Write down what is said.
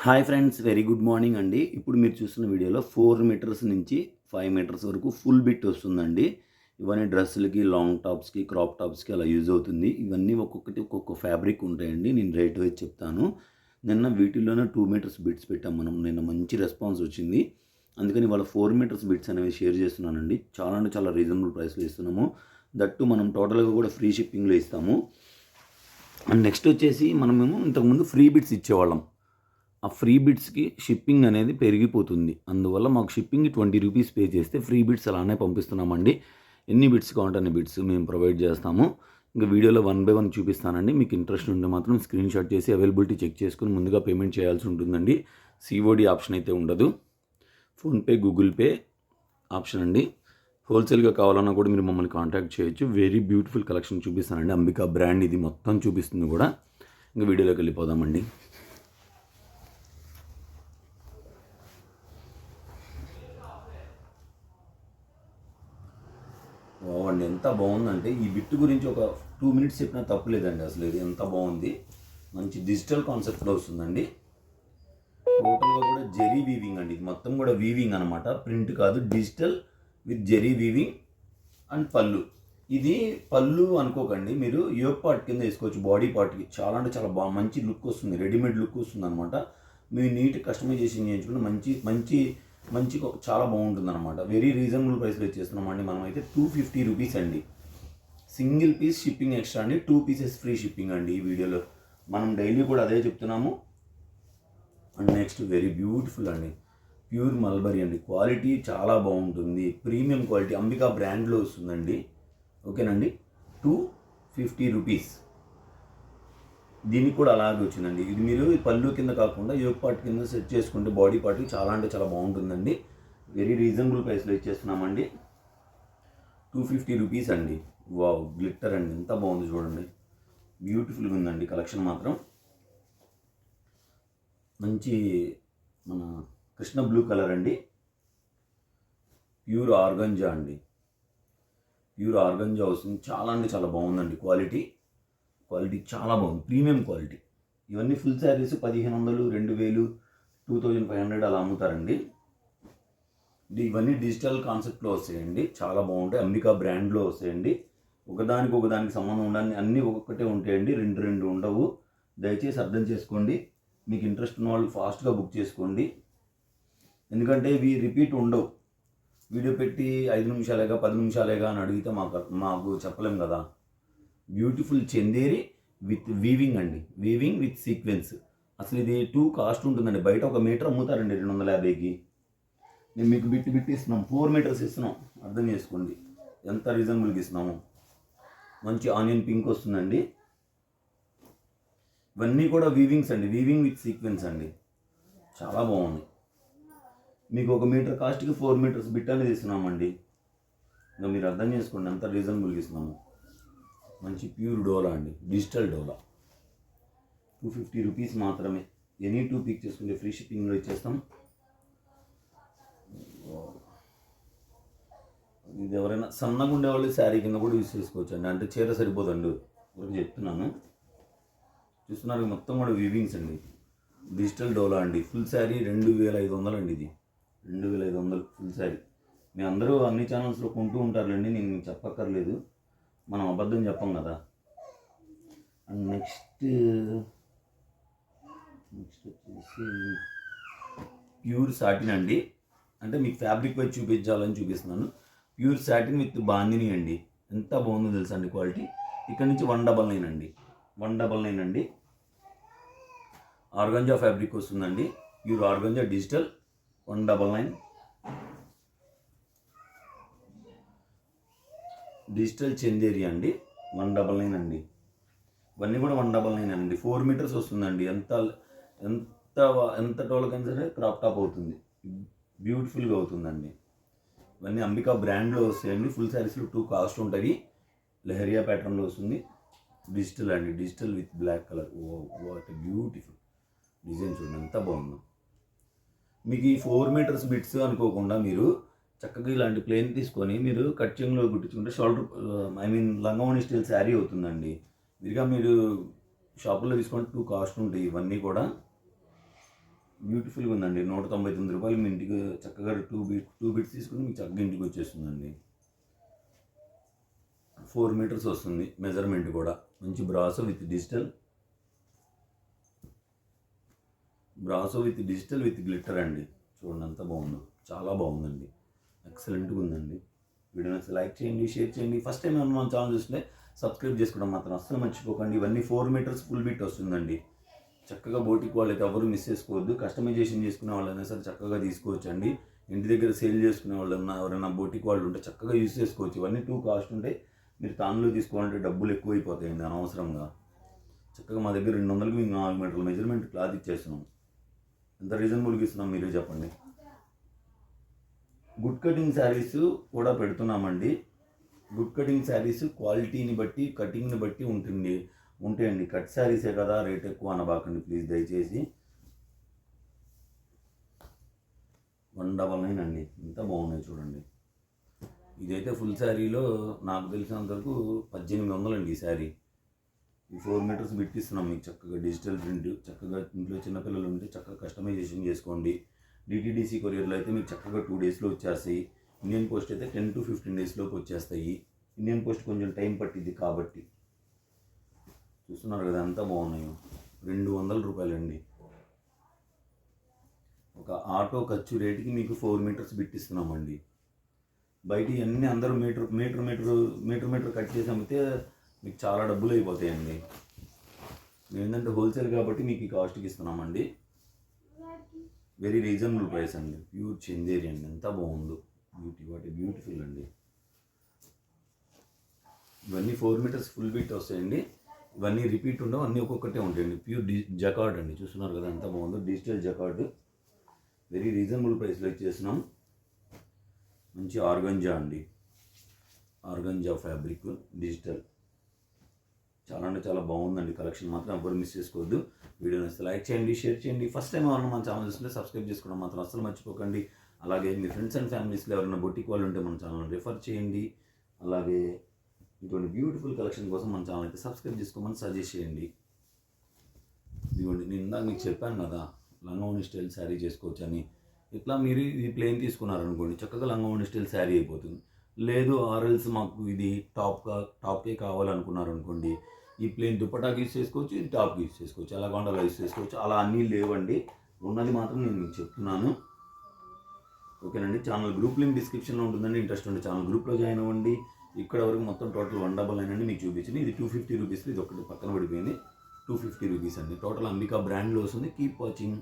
Hi friends, very good morning అండి. ఇప్పుడు మీరు చూస్తున్న వీడియోలో 4 మీటర్స్ నుంచి 5 మీటర్స్ వరకు ఫుల్ బిట్ వస్తుందండి. ఇవన్నీ డ్రెస్సులకి, లాంగ్ టాప్స్కి, క్రాప్ టాప్స్కి అలా యూజ్ అవుతుంది. ఇవన్నీ ఒక్కొక్కటి ఒక్కొక్క ఫ్యాబ్రిక్ ఉంటాయండి. నేను రేట్ వైజ్ చెప్తాను. నిన్న వీటిల్లోనే 2 మీటర్స్ బిట్స్ పెట్టాం మనం. నిన్న మంచి రెస్పాన్స్ వచ్చింది. అందుకని ఇవాళ 4 మీటర్స్ బిట్స్ అనేవి షేర్ చేస్తున్నానండి. చాలా అంటే చాలా రీజనబుల్ ప్రైస్లో ఇస్తున్నాము. దట్టు మనం టోటల్గా కూడా ఫ్రీ షిప్పింగ్లో ఇస్తాము. అండ్ నెక్స్ట్ వచ్చేసి మనమేమో ఇంతకుముందు ఫ్రీ బిట్స్ ఇచ్చేవాళ్ళం. ఆ ఫ్రీ బిట్స్కి షిప్పింగ్ అనేది పెరిగిపోతుంది. అందువల్ల మాకు షిప్పింగ్ 20 రూపీస్ పే చేస్తే ఫ్రీ బిట్స్ అలానే పంపిస్తున్నామండి. ఎన్ని బిట్స్ కావాలంటే అన్ని బిట్స్ మేము ప్రొవైడ్ చేస్తాము. ఇంకా వీడియోలో 1 బై 1 చూపిస్తానండి. మీకు ఇంట్రెస్ట్ ఉంటే మాత్రం స్క్రీన్ షాట్ చేసి అవైలబిలిటీ చెక్ చేసుకుని ముందుగా పేమెంట్ చేయాల్సి ఉంటుందండి. సిఓడి ఆప్షన్ అయితే ఉండదు. ఫోన్పే, గూగుల్ పే ఆప్షన్ అండి. హోల్సేల్గా కావాలన్నా కూడా మీరు మమ్మల్ని కాంటాక్ట్ చేయొచ్చు. వెరీ బ్యూటిఫుల్ కలెక్షన్ చూపిస్తానండి. అంబికా బ్రాండ్ ఇది మొత్తం చూపిస్తుంది కూడా. ఇంకా వీడియోలోకి వెళ్ళిపోదామండి. బాగుండి, ఎంత బాగుందంటే ఈ బిట్ గురించి ఒక 2 మినిట్స్ చెప్పినా తప్పులేదండి. అసలు ఇది ఎంత బాగుంది. మంచి డిజిటల్ కాన్సెప్ట్లో వస్తుందండి. టోటల్గా కూడా జెరీ వీవింగ్ అండి. ఇది మొత్తం కూడా వీవింగ్ అనమాట, ప్రింట్ కాదు. Digital with zari weaving and పళ్ళు. ఇది పళ్ళు అనుకోకండి, మీరు యోగ్ పార్ట్ కింద వేసుకోవచ్చు. బాడీ పార్ట్కి చాలా అంటే చాలా బాగా మంచి లుక్ వస్తుంది. రెడీమేడ్ లుక్ వస్తుంది అనమాట. మీరు నీట్ కస్టమైజేషన్ చేయించుకుంటే మంచి మంచి మంచి చాలా బాగుంటుంది అనమాట. వెరీ రీజనబుల్ ప్రైస్లో ఇచ్చేస్తున్నామండి. మనం అయితే 250 రూపీస్ అండి. సింగిల్ పీస్ షిప్పింగ్ ఎక్స్ట్రా అండి. 2 పీసెస్ ఫ్రీ షిప్పింగ్ అండి. ఈ వీడియోలో మనం డైలీ కూడా అదే చెప్తున్నాము. అండ్ నెక్స్ట్ వెరీ బ్యూటిఫుల్ అండి, ప్యూర్ మల్బరీ అండి. క్వాలిటీ చాలా బాగుంటుంది. ప్రీమియం క్వాలిటీ అంబికా బ్రాండ్లో వస్తుందండి. ఓకేనండి. 250 రూపీస్. దీనికి కూడా అలాగే వచ్చిందండి. ఇది మీరు పళ్ళు కింద కాకుండా యోగ్ పార్ట్ కింద సెట్ చేసుకుంటే బాడీ పార్ట్కి చాలా అంటే చాలా బాగుంటుందండి. వెరీ రీజనబుల్ ప్రైస్లో ఇచ్చేస్తున్నామండి. 250 రూపీస్ అండి. వావ్, గ్లిట్టర్ అండి, ఎంత బాగుంది చూడండి. బ్యూటిఫుల్గా ఉందండి కలెక్షన్ మాత్రం. మంచి మన కృష్ణ బ్లూ కలర్ అండి. ప్యూర్ ఆర్గంజా అండి. ప్యూర్ ఆర్గంజా వస్తుంది. చాలా అంటే చాలా బాగుందండి. క్వాలిటీ చాలా బాగుంది. Premium quality. ఇవన్నీ ఫుల్ శారీస్ 1500, 2000, 2500 అలా అమ్ముతారండి. ఇవన్నీ డిజిటల్ కాన్సెప్ట్లో వస్తాయండి. చాలా బాగుంటాయి. అంబికా బ్రాండ్లో వస్తాయండి. ఒకదానికి సంబంధం ఉండాలని అన్నీ ఒక్కొక్కటే ఉంటాయండి. రెండు ఉండవు. దయచేసి అర్థం చేసుకోండి. మీకు ఇంట్రెస్ట్ ఉన్న వాళ్ళు ఫాస్ట్గా బుక్ చేసుకోండి. ఎందుకంటే ఇవి రిపీట్ ఉండవు. వీడియో పెట్టి 5 నిమిషాలేగా 10 నిమిషాలేగా అని అడిగితే మాకు చెప్పలేం కదా. బ్యూటిఫుల్ చందేరి విత్ వీవింగ్ అండి. Weaving with sequence. అసలు ఇది 2 కాస్ట్ ఉంటుందండి. బయట 1 మీటర్ అమ్ముతారండి 250కి. నేను మీకు బిట్టి ఇస్తున్నాం. 4 మీటర్స్ ఇస్తున్నాం. అర్థం చేసుకోండి ఎంత రీజనబుల్గా ఇస్తున్నాము. మంచి ఆనియన్ పింక్ వస్తుందండి. ఇవన్నీ కూడా వీవింగ్స్ అండి. వీవింగ్ విత్ సీక్వెన్స్ అండి. చాలా బాగుంది. మీకు 1 మీటర్ కాస్ట్కి 4 మీటర్స్ బిట్ అనేది ఇస్తున్నామండి. ఇంకా మీరు అర్థం చేసుకోండి ఎంత రీజనబుల్గా ఇస్తున్నాము. మంచి ప్యూర్ డోలా అండి, డిజిటల్ డోలా. 250 రూపీస్ మాత్రమే. ఎనీ 2 పిక్ చేసుకుంటే ఫ్రీ షిప్పింగ్లో ఇచ్చేస్తాం. ఇది ఎవరైనా సన్నగా ఉండేవాళ్ళు శారీ కింద కూడా యూజ్ చేసుకోవచ్చు అండి. అంటే చీర సరిపోదండి, ఒకటి చెప్తున్నాను. చూస్తున్నారు మొత్తం కూడా వీవింగ్స్ అండి. డిజిటల్ డోలా అండి. ఫుల్ శారీ 2500 అండి. ఇది 2500 ఫుల్ శారీ. మీ అందరూ అన్ని ఛానల్స్లో కొంటూ ఉంటారులేండి, నేను మీకు చెప్పక్కర్లేదు. మనం అబద్ధం చెప్పం కదా. అండ్ నెక్స్ట్ వచ్చేసి ప్యూర్ సాటిన్ అండి. అంటే మీకు ఫ్యాబ్రిక్ వైజ్ చూపించాలని చూపిస్తున్నాను. ప్యూర్ సాటిన్ విత్ బాందిని అండి. ఎంత బాగుందో తెలుసా అండి క్వాలిటీ. ఇక్కడ నుంచి 199 అండి. 199 అండి. ఆర్గంజా ఫ్యాబ్రిక్ వస్తుందండి. Pure organza digital 199. Digital Chanderi అండి 199 అండి. ఇవన్నీ కూడా 199 అండి. 4 మీటర్స్ వస్తుందండి. ఎంత ఎంత ఎంత టోలకైనా సరే క్రాప్ టాప్ అవుతుంది. బ్యూటిఫుల్గా అవుతుందండి. ఇవన్నీ అంబికా బ్రాండ్లో వస్తాయండి. ఫుల్ శారీస్లో 2 కాస్ట్ ఉంటుంది. లెహరియా ప్యాటర్న్లో వస్తుంది. డిజిటల్ అండి. Digital with black colour. Oh what beautiful design చూడండి ఎంత బాగుందో. మీకు ఈ 4 మీటర్స్ బిట్స్ అనుకోకుండా మీరు చక్కగా ఇలాంటి ప్లేన్ తీసుకొని మీరు కట్చింగ్లో కుట్టించుకుంటే షోల్డర్ లంగావోణి స్టైల్ శారీ అవుతుందండి. ఇదిగా మీరు షాపుల్లో తీసుకుంటే 2 కాస్ట్ ఉంటాయి. ఇవన్నీ కూడా బ్యూటిఫుల్గా ఉందండి. 199 రూపాయలు మీ ఇంటికి చక్కగా టూ బిట్స్ తీసుకుని మీకు చక్కగా ఇంటికి వచ్చేస్తుందండి. 4 మీటర్స్ వస్తుంది మెజర్మెంట్ కూడా. మంచి brasso with digital with glitter అండి. చూడండి ఎంత బాగుందో, చాలా బాగుందండి, ఎక్సలెంట్గా ఉందండి. వీడియోని లైక్ చేయండి, షేర్ చేయండి. ఫస్ట్ టైం ఏమన్నా మన ఛానల్ చూస్తే సబ్స్క్రైబ్ చేసుకోవడం మాత్రం అస్సలు మర్చిపోకండి. ఇవన్నీ 4 మీటర్స్ ఫుల్ బిట్ వస్తుందండి. చక్కగా బోటిక్ వాళ్ళైతే ఎవరు మిస్ చేసుకోవద్దు. కస్టమైజేషన్ చేసుకునే వాళ్ళైనా సరే చక్కగా తీసుకోవచ్చండి. ఇంటి దగ్గర సేల్ చేసుకునే వాళ్ళన్నా ఎవరైనా బోటిక్ వాళ్ళు ఉంటే చక్కగా యూజ్ చేసుకోవచ్చు. ఇవన్నీ కాస్ట్ ఉంటాయి. మీరు తానులో తీసుకోవాలంటే డబ్బులు ఎక్కువైపోతాయండి అనవసరంగా. చక్కగా మా దగ్గర 200కి మీకు 4 మీటర్ల మెజర్మెంట్ క్లాత్ ఇచ్చేస్తున్నాం. ఎంత రీజనబుల్గా ఇస్తున్నాం మీరే చెప్పండి. గుడ్ కటింగ్ శారీస్ కూడా పెడుతున్నామండి. గుడ్ కటింగ్ శారీస్ క్వాలిటీని బట్టి కటింగ్ని బట్టి ఉంటాయండి. కట్ శారీసే కదా రేట్ ఎక్కువ అనబాకండి ప్లీజ్ దయచేసి. 199 అండి, ఎంత బాగున్నాయి చూడండి. ఇదైతే ఫుల్ శారీలో నాకు తెలిసినంత వరకు 1800 అండి ఈ శారీ. ఈ 4 మీటర్స్ పెట్టిస్తున్నాం మీకు చక్కగా డిజిటల్ ప్రింట్. చక్కగా ఇంట్లో చిన్నపిల్లలు ఉంటే చక్కగా కస్టమైజేషన్ చేసుకోండి. డిటీడీసీ కొరియర్లో అయితే మీకు చక్కగా 2 డేస్లో వచ్చేస్తాయి. ఇండియన్ పోస్ట్ అయితే 10 to 15 డేస్లోకి వచ్చేస్తాయి. ఇండియన్ పోస్ట్ కొంచెం టైం పట్టింది కాబట్టి. చూస్తున్నారు కదా ఎంత బాగున్నాయో. 200 రూపాయలండి. ఒక ఆటో ఖర్చు రేటుకి మీకు 4 మీటర్స్ పెట్టిస్తున్నామండి. బయట అన్నీ అందరూ మీటర్ కట్ చేసి అమ్మితే మీకు చాలా డబ్బులు అయిపోతాయండి. మేము ఏంటంటే హోల్సేల్ కాబట్టి మీకు ఈ కాస్ట్కి ఇస్తున్నామండి. వెరీ రీజనబుల్ ప్రైస్ అండి. ప్యూర్ చందేరి అండి, ఎంత బాగుందో. బ్యూటిఫుల్ అండి. ఇవన్నీ 4 మీటర్స్ ఫుల్ బీట్ వస్తాయండి. ఇవన్నీ రిపీట్ ఉండవు, అన్నీ ఒక్కొక్కటే ఉంటాయండి. ప్యూర్ జకార్డ్ అండి. చూస్తున్నారు కదా ఎంత బాగుందో, డిజిటల్ జకార్డ్. వెరీ రీజనబుల్ ప్రైస్లో ఇచ్చేస్తున్నాం. మంచి ఆర్గంజా అండి, ఆర్గంజా ఫ్యాబ్రిక్ డిజిటల్. చాలా అంటే చాలా బాగుందండి. కలెక్షన్ మాత్రం ఎవరు మిస్ చేసుకోవద్దు. వీడియోని అసలు లైక్ చేయండి, షేర్ చేయండి. ఫస్ట్ టైం ఎవరైనా మన ఛానల్ చూస్తుంటే సబ్స్క్రైబ్ చేసుకోవడం మాత్రం అసలు మర్చిపోకండి. అలాగే మీ ఫ్రెండ్స్ అండ్ ఫ్యామిలీస్లో ఎవరైనా బొటిక్ వాళ్ళు ఉంటే మన ఛానల్ రిఫర్ చేయండి. అలాగే ఇటువంటి బ్యూటిఫుల్ కలెక్షన్ కోసం మన ఛానల్ అయితే సబ్స్క్రైబ్ చేసుకోమని సజెస్ట్ చేయండి. ఇదిగోండి, నేను ఇందాక మీకు చెప్పాను కదా లంగావోణి స్టైల్ శారీ చేసుకోవచ్చు అని. ఇట్లా మీరు ఇది ప్లెయిన్ తీసుకున్నారనుకోండి, చక్కగా లంగావోణి స్టైల్ శారీ అయిపోతుంది. లేదు ఆర్ఎల్స్ మాకు ఇది టాప్కే కావాలనుకున్నారనుకోండి, ఈ ప్లెయిన్ దుప్పటాకి యూస్ చేసుకోవచ్చు, ఇది టాప్కి యూస్ చేసుకోవచ్చు, ఎలా కావాలో అలా యూస్ చేసుకోవచ్చు. అలా అన్నీ లేవండి, ఉన్నది మాత్రం నేను మీకు చెప్తున్నాను. ఓకేనండి. ఛానల్ గ్రూప్ లింక్ డిస్క్రిప్షన్లో ఉంటుందండి. ఇంట్రెస్ట్ ఉంటే ఛానల్ గ్రూప్లో జాయిన్ అవ్వండి. ఇక్కడ వరకు మొత్తం టోటల్ 199 అండి మీకు చూపించింది. ఇది 250 రూపీస్. ఇది ఒకటి పక్కన పడిపోయింది. 250 రూపీస్ అండి. టోటల్ అంబికా బ్రాండ్లో వస్తుంది. Keep watching.